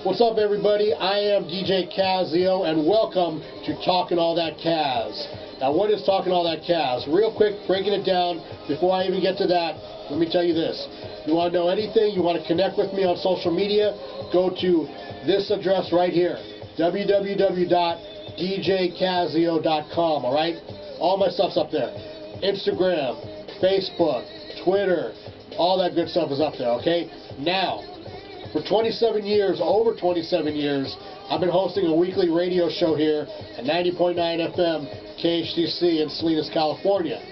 What's up, everybody? I am DJ Kazzeo, and welcome to Talkin All That Kazz. Now, what is Talkin All That Kazz? Real quick, breaking it down, before I even get to that, let me tell you this. You want to know anything, you want to connect with me on social media, go to this address right here, www.djkazzeo.com, all right? All my stuff's up there. Instagram, Facebook, Twitter, all that good stuff is up there, okay? Now, for 27 years, over 27 years, I've been hosting a weekly radio show here at 90.9 FM KHTC in Salinas, California.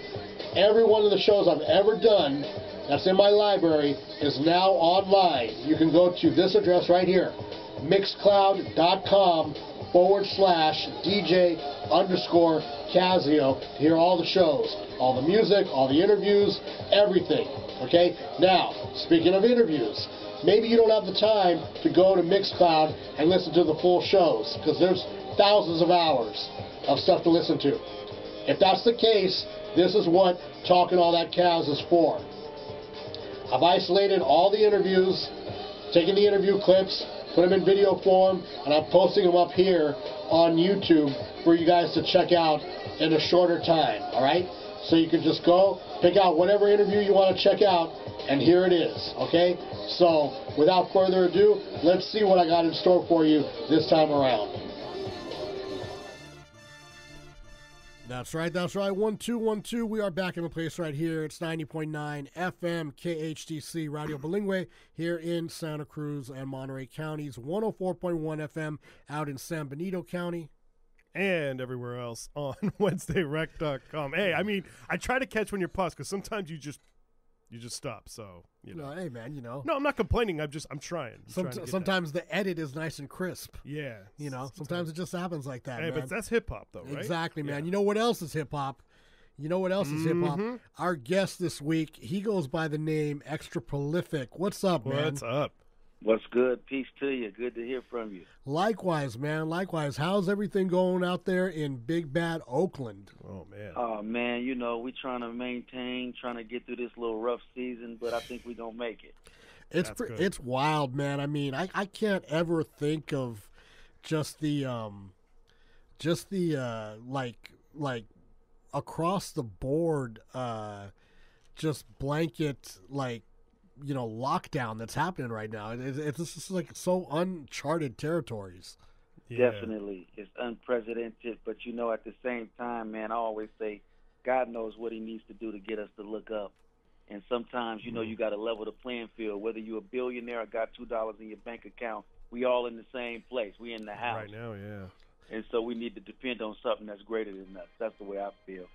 Every one of the shows I've ever done that's in my library is now online. You can go to this address right here, mixcloud.com/DJ_Kazzeo to hear all the shows, all the music, all the interviews, everything. Okay? Now, speaking of interviews, maybe you don't have the time to go to Mixcloud and listen to the full shows, because there's thousands of hours of stuff to listen to. If that's the case, this is what Talkin All That Kazz is for. I've isolated all the interviews, taken the interview clips, put them in video form, and I'm posting them up here on YouTube for you guys to check out in a shorter time, alright? So you can just go, pick out whatever interview you want to check out, and here it is, okay? So, without further ado, let's see what I got in store for you this time around. That's right, that's right. 1, 2, 1, 2. We are back in the place right here. It's 90.9 FM KHTC Radio Bilingüe here in Santa Cruz and Monterey counties. 104.1 FM out in San Benito County. And everywhere else on WednesdayRec.com. Hey, I mean, I try to catch when you're paused because sometimes you just stop. So, you know. Hey, man, you know. No, I'm not complaining. I'm trying. Sometimes the edit is nice and crisp. Yeah. You know, sometimes it just happens like that, hey, man. but that's hip-hop, though, right? Exactly, man. Yeah. You know what else is hip-hop? Hip-hop? Our guest this week, he goes by the name Extra Prolific. What's up, man? What's up? What's good? Peace to you. Good to hear from you. Likewise, man. Likewise. How's everything going out there in Big Bad Oakland? Oh, man. Oh, man, you know, we're trying to maintain, trying to get through this little rough season, but I think we're going to make it. It's wild, man. I mean, I can't ever think of just the like across the board just blanket, like, you know, lockdown that's happening right now. It's just like so uncharted territories. Yeah. Definitely. It's unprecedented, but you know, at the same time, man, I always say God knows what he needs to do to get us to look up. And sometimes, you know, you got to level the playing field. Whether you're a billionaire or got $2 in your bank account, we all in the same place. We in the house. Right now, yeah. And so we need to depend on something that's greater than us. That's the way I feel.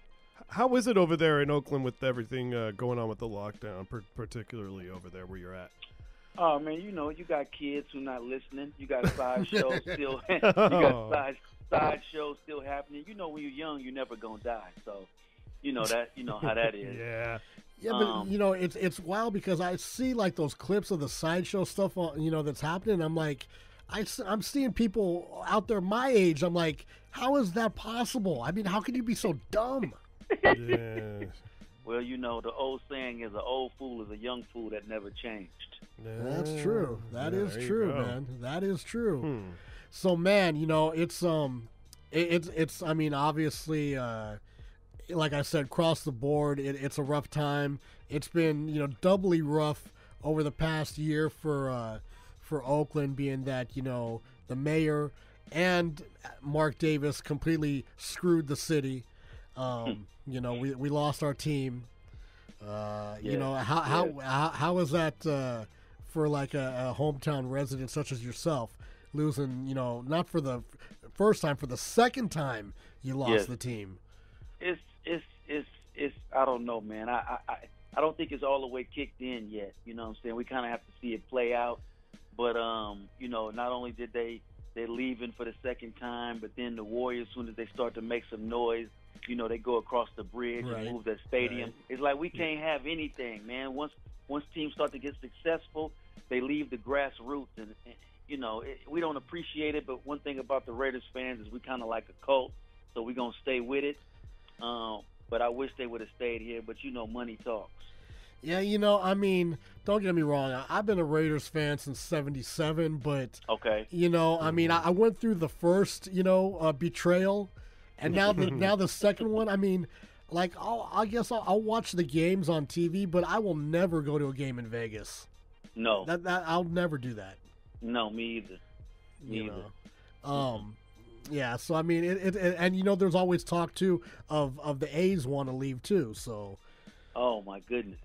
How is it over there in Oakland with everything going on with the lockdown, particularly over there where you're at? Oh, man, you know, you got kids who not listening. You got side shows still side shows still happening. You know, when you're young, you're never going to die. So, you know how that is. Yeah. Yeah, but, you know, it's wild because I see, like, those clips of the sideshow stuff, you know, that's happening. I'm like, I'm seeing people out there my age. I'm like, how is that possible? I mean, how can you be so dumb? Yeah. Well, you know, the old saying is an old fool is a young fool that never changed. That's true. That is true, man. That is true. So, man, you know, it's I mean, obviously, like I said, across the board, it's a rough time. It's been, you know, doubly rough over the past year for Oakland, being that, you know, the mayor and Mark Davis completely screwed the city. You know, we lost our team. You know, how is that for like a hometown resident such as yourself, losing, you know, not for the first time, for the second time you lost the team? It's I don't know, man. I don't think it's all the way kicked in yet. You know what I'm saying? We kind of have to see it play out. But you know, not only did they're leaving for the second time, but then the Warriors, as soon as they start to make some noise, you know, they go across the bridge and move their stadium. Right. It's like we can't have anything, man. Once teams start to get successful, they leave the grassroots, and you know, we don't appreciate it. But one thing about the Raiders fans is we kind of like a cult, so we're gonna stay with it. But I wish they would have stayed here. But you know, money talks. Yeah, I mean, don't get me wrong. I've been a Raiders fan since '77, but Okay. I mean, I went through the first, betrayal, and now the second one. I mean, like, I guess I'll watch the games on TV, but I will never go to a game in Vegas. No. That I'll never do that. No, me either. Me either. Yeah. So I mean, and there's always talk too of the A's want to leave too. So. Oh my goodness.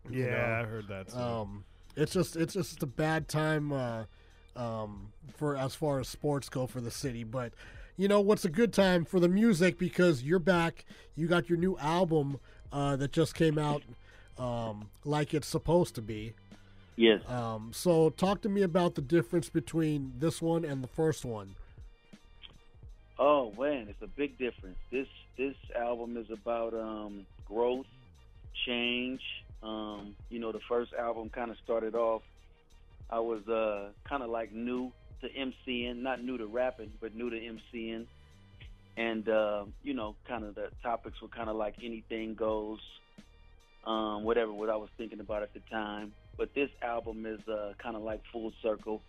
Yeah, I heard that too. It's just a bad time for as far as sports go for the city. But what's a good time for the music, because you're back. You got your new album that just came out, like it's supposed to be. Yes. So talk to me about the difference between this one and the first one. Oh man, it's a big difference. This album is about growth, change. The first album kind of started off, I was kind of like new to MCing, not new to rapping, but new to MCing. And, kind of the topics were kind of like anything goes, whatever what I was thinking about at the time. But this album is kind of like full circle,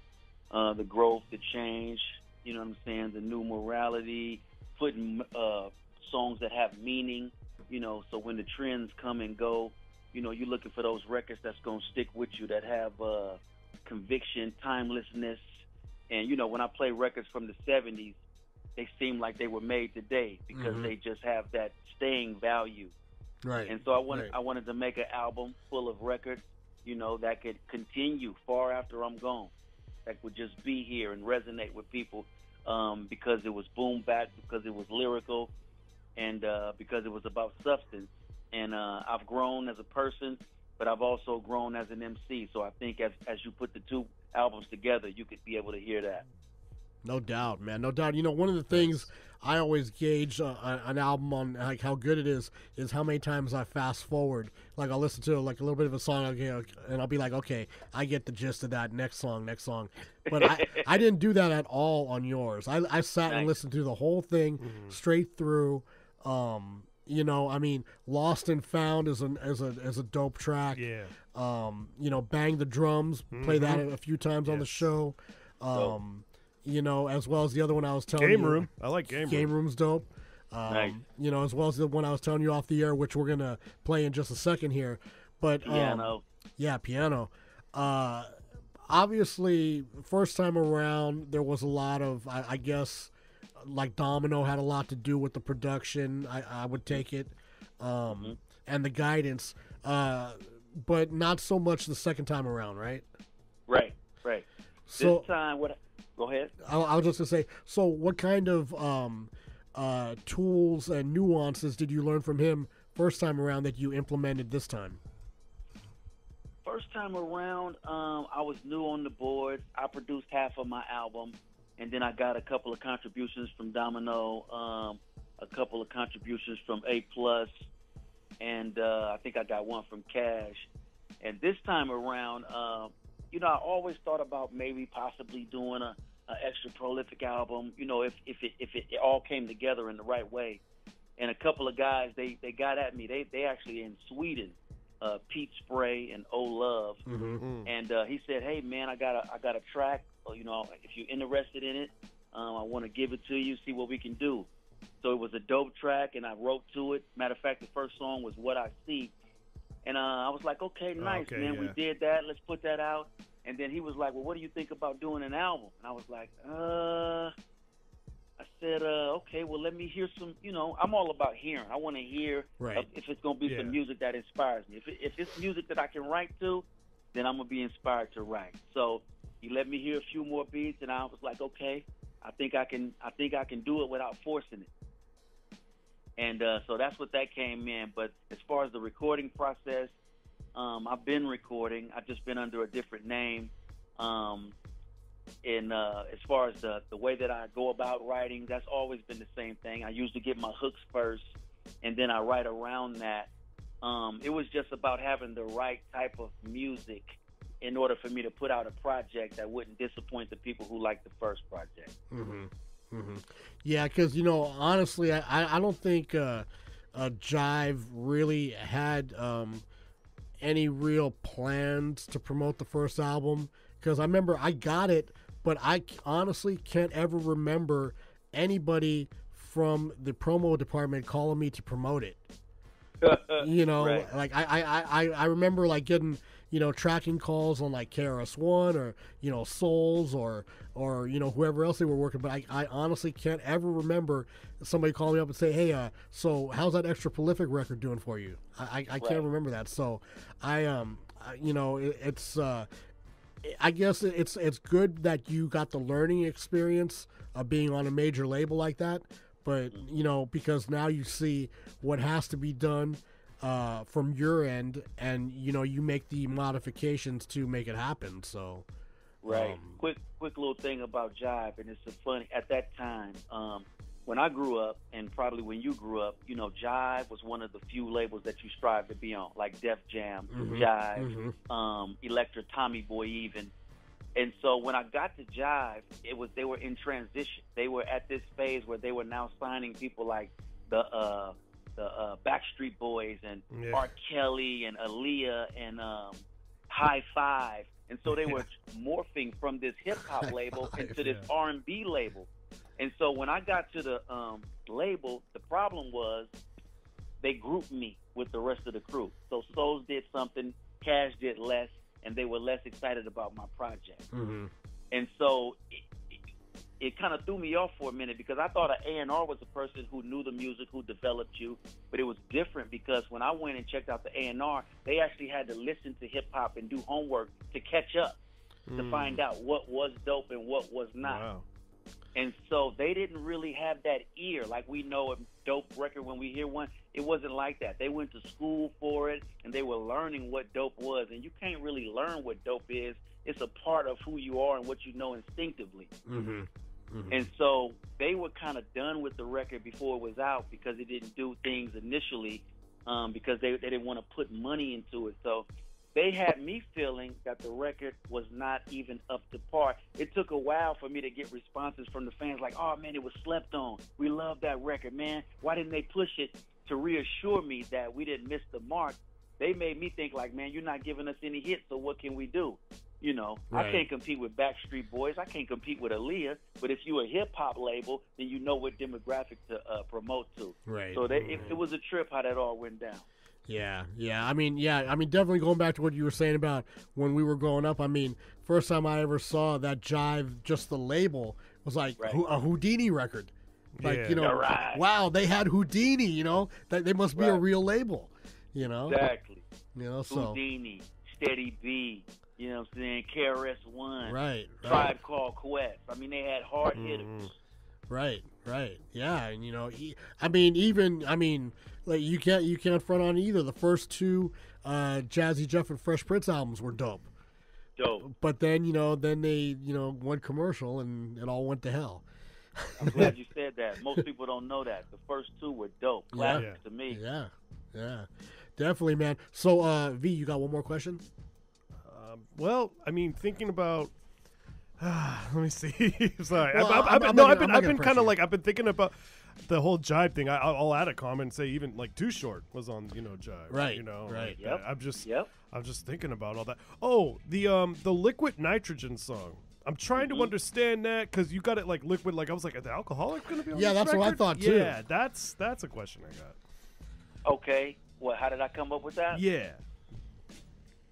the growth, the change, you know what I'm saying, the new morality, putting songs that have meaning, so when the trends come and go, you're looking for those records that's going to stick with you, that have conviction, timelessness. And, when I play records from the 70s, they seem like they were made today because they just have that staying value. Right. And so I wanted to make an album full of records, that could continue far after I'm gone, that would just be here and resonate with people because it was boom bap, because it was lyrical, and because it was about substance. And I've grown as a person, but I've also grown as an MC. So I think as you put the two albums together, you could be able to hear that. No doubt, man. No doubt. One of the things I always gauge an album on, like, how good it is how many times I fast forward. Like, I'll listen to like a little bit of a song, and I'll be like, okay, I get the gist of that. Next song. But I didn't do that at all on yours. I sat and listened to the whole thing straight through. I mean, Lost and Found is a dope track. Yeah. Bang the Drums, play that a few times on the show. As well as the other one I was telling you. Game Room. I like Game Room. Game Room's dope. Nice. As well as the one I was telling you off the air, which we're going to play in just a second here. But Piano. Yeah, Piano. Obviously, first time around, there was a lot of, I guess, like Domino had a lot to do with the production. I would take it, and the guidance, but not so much the second time around, right? Right. So this time, go ahead. I was just gonna say. So, what kind of tools and nuances did you learn from him first time around that you implemented this time? First time around, I was new on the board. I produced half of my album. And then I got a couple of contributions from Domino, a couple of contributions from A+, and I think I got one from Cash. And this time around, I always thought about maybe possibly doing a extra prolific album, if it all came together in the right way. And a couple of guys, they got at me. They actually in Sweden, Pete Spray and O Love, and he said, "Hey man, I got a track. If you're interested in it, I want to give it to you. See what we can do." So it was a dope track, and I wrote to it. Matter of fact, the first song was "What I See," and I was like, "Okay, nice, man. Yeah. We did that. Let's put that out." And then he was like, "Well, what do you think about doing an album?" And I was like, I said, okay, well, let me hear some, I'm all about hearing. I want to hear if it's going to be some music that inspires me. If it's music that I can write to, then I'm going to be inspired to write. So he let me hear a few more beats, and I was like, okay, I think I can do it without forcing it. And so that's what that came in. But as far as the recording process, I've been recording. I've just been under a different name. As far as the way that I go about writing, that's always been the same thing. I usually get my hooks first, and then I write around that. It was just about having the right type of music in order for me to put out a project that wouldn't disappoint the people who like the first project. Yeah, because, honestly, I don't think Jive really had any real plans to promote the first album, because I remember I got it, but I honestly can't ever remember anybody from the promo department calling me to promote it. You know, Right. like I remember like getting, you know, tracking calls on like KRS-One or, you know, Souls or you know, whoever else they were working, but I honestly can't ever remember somebody calling me up and say, hey, so how's that Extra Prolific record doing for you? I Right. can't remember that. So you know, it's I guess it's good that you got the learning experience of being on a major label like that, but you know, because now you see what has to be done from your end, and you know, you make the modifications to make it happen. So Right. Quick little thing about Jive, and it's so funny. At that time, when I grew up, and probably when you grew up, you know, Jive was one of the few labels that you strive to be on, like Def Jam, Jive, Electra, Tommy Boy, even. And so when I got to Jive, they were in transition. They were at this phase where they were now signing people like the Backstreet Boys and R. Kelly and Aaliyah and High Five. And so they were morphing from this hip-hop label into this R&B label. And so when I got to the label, the problem was they grouped me with the rest of the crew. So Souls did something, Cash did less, and they were less excited about my project. And so it kind of threw me off for a minute, because I thought an A&R was a person who knew the music, who developed you. But it was different, because when I went and checked out the A&R, they actually had to listen to hip-hop and do homework to catch up, to find out what was dope and what was not. Wow. And so they didn't really have that ear. Like we know a dope record when we hear one. It wasn't like that. They went to school for it, and they were learning what dope was. And you can't really learn what dope is. It's a part of who you are and what you know instinctively. And so they were kind of done with the record before it was out, because it didn't do things initially, because they didn't want to put money into it. So they had me feeling that the record was not even up to par. It took a while for me to get responses from the fans like, oh, man, it was slept on. We love that record, man. Why didn't they push it, to reassure me that we didn't miss the mark? They made me think like, man, you're not giving us any hits, so what can we do? You know, I can't compete with Backstreet Boys. I can't compete with Aaliyah. But if you're a hip-hop label, then you know what demographic to promote to. So it was a trip how that all went down. Yeah. I mean, definitely going back to what you were saying about when we were growing up. I mean, first time I ever saw that Jive, just the label, was like a Houdini record. Like, you know, wow, they had Houdini, you know, that they must be a real label, you know. Exactly. You know, so Houdini, Steady B, you know what I'm saying, KRS-One, right. Tribe Called Quest. I mean, they had hard hitters. Right. Yeah, and you know, like you can't front on either. The first two Jazzy Jeff and Fresh Prince albums were dope. But then, they, went commercial and it all went to hell. I'm glad you said that. Most people don't know that. The first two were dope. Classics to me. Yeah. Definitely, man. So, V, you got one more question? Well, I mean, thinking about. Let me see. Sorry, Well, I've been thinking about the whole Jive thing. I'll add a comment and say even like Too Short was on Jive. Right. Right. Yep. I'm just thinking about all that. Oh, the Liquid Nitrogen song. I'm trying to understand that because you got it like liquid. Like I was like, are the Alcoholics gonna be on? Yeah, this that's what I record? thought too. Yeah, that's a question I got. Okay. Well, how did I come up with that? Yeah.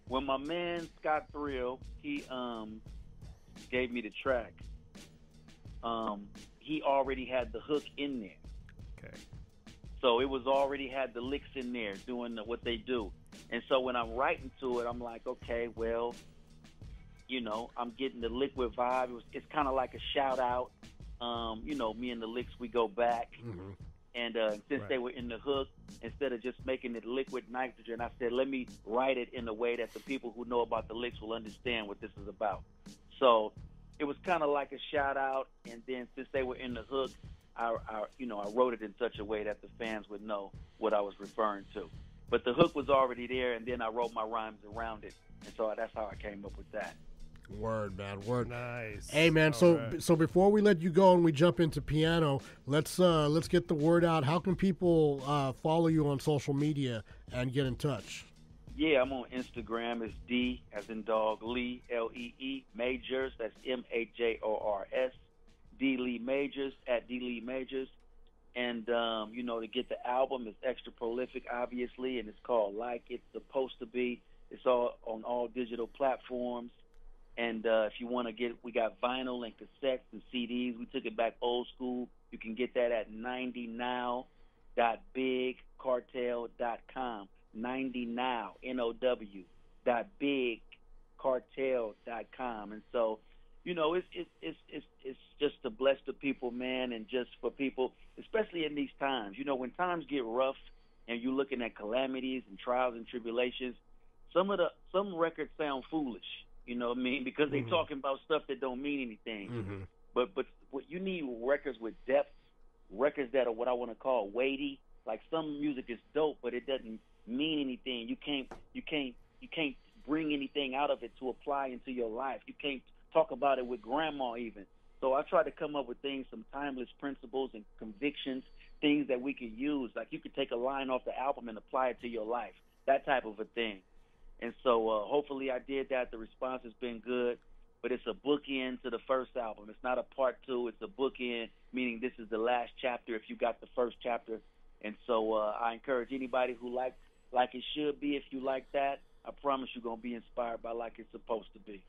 When my man Scott Thrill, he gave me the track. He already had the hook in there. Okay. So it was already had the licks in there doing what they do. And so when I'm writing to it, I'm like, okay, well, I'm getting the Liquid vibe. It's kind of like a shout out. Me and the licks, we go back. Mm-hmm. And since they were in the hook, instead of just making it Liquid Nitrogen, I said, let me write it in a way that the people who know about the licks will understand what this is about. So it was kind of like a shout out. And then since they were in the hook, I wrote it in such a way that the fans would know what I was referring to. But the hook was already there, and then I wrote my rhymes around it. And so that's how I came up with that. Word, man, word. Nice. Hey, man. So before we let you go and we jump into piano, let's get the word out. How can people follow you on social media and get in touch? Yeah, I'm on Instagram. It's D as in dog Lee, Lee Majors. That's Majors. D Lee Majors at D Lee Majors. And you know, to get the album, it's extra prolific, obviously, and it's called Like It's Supposed to Be. It's all on all digital platforms. And if you want to get, we got vinyl and cassettes and CDs. We took it back old school. You can get that at 90now.bigcartel.com. 90now, N-O-W, .bigcartel.com. And so, you know, it's just to bless the people, man, and just for people, especially in these times. You know, when times get rough and you're looking at calamities and trials and tribulations, some records sound foolish. You know what I mean? Because they talking about stuff that don't mean anything. But what you need records with depth, records that are what I want to call weighty. Like some music is dope, but it doesn't mean anything. You can't bring anything out of it to apply into your life. You can't talk about it with grandma even. So I try to come up with things, some timeless principles and convictions, things that we can use. Like you could take a line off the album and apply it to your life, that type of a thing. And so hopefully I did that. The response has been good, but it's a bookend to the first album. It's not a part two. It's a bookend, meaning this is the last chapter if you got the first chapter. And so I encourage anybody who like it should be, if you like that, I promise you're going to be inspired by Like It's Supposed to Be.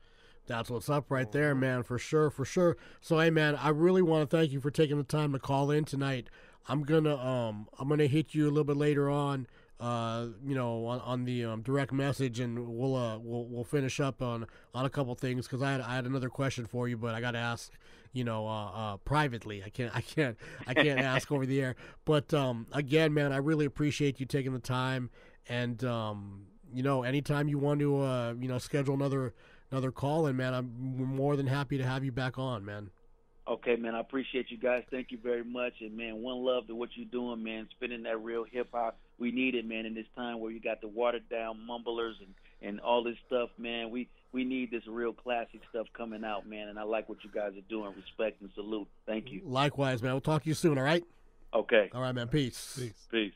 That's what's up right there, man, for sure, for sure. So, hey, man, I really want to thank you for taking the time to call in tonight. I'm gonna hit you a little bit later on, you know, on the direct message, and we'll finish up on a couple things, because I had another question for you, but I got to ask, you know, privately. I can't ask over the air. But again, man, I really appreciate you taking the time, and you know, anytime you want to you know, schedule another call in, man, I'm more than happy to have you back on, man. Okay, man, I appreciate you guys. Thank you very much. And, man, one love to what you're doing, man, spinning that real hip-hop. We need it, man, in this time where you got the watered-down mumblers and all this stuff, man. We need this real classic stuff coming out, man, and I like what you guys are doing. Respect and salute. Thank you. Likewise, man. We'll talk to you soon, all right? Okay. All right, man. Peace. Peace.